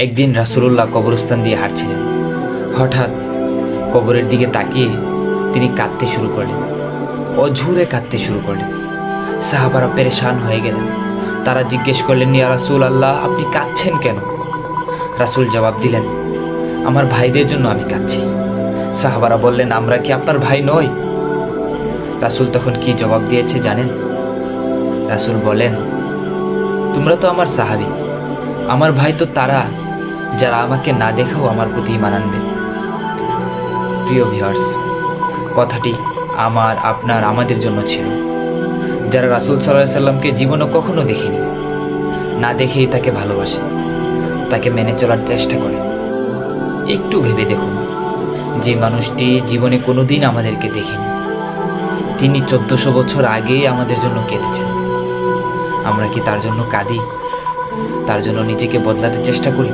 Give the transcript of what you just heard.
একদিন রাসূলুল্লাহ কবরস্থান দিয়ে হাঁটছিলেন। হঠাৎ কবরের দিকে তাকিয়ে তিনি কাঁদতে শুরু করলেন, অঝুরে কাঁদতে শুরু করলেন। সাহাবারা পেরেশান হয়ে গেলেন। তারা জিজ্ঞেস করলেন, ইয়া রাসূলুল্লাহ, আপনি কাঁদছেন কেন? রাসূল জবাব দিলেন, আমার ভাইদের জন্য আমি কাঁদছি। সাহাবারা বললেন, আমরা কি আপনার ভাই নই? রাসূল তখন কি জবাব দিয়েছে জানেন? রাসূল বলেন, তোমরা তো আমার সাহাবী, আমার ভাই তো তারা যারা আমাকে না দেখেও আমার প্রতি ঈমান আনবে। প্রিয় ভিউয়ার্স, কথাটি আমার, আপনার, আমাদের জন্য ছিল, যারা রাসূল সাল্লাল্লাহু আলাইহি সাল্লামকে জীবনে কখনো দেখেনি, না দেখেই তাকে ভালোবাসে, তাকে মেনে চলার চেষ্টা করে। একটু ভেবে দেখুন, যে মানুষটি জীবনে কোনোদিন আমাদেরকে দেখেনি, তিনি 1400 বছর আগেই আমাদের জন্য কেঁদেছেন। আমরা কি তার জন্য কাঁদি? তার জন্য নিজেকে বদলাতে চেষ্টা করি?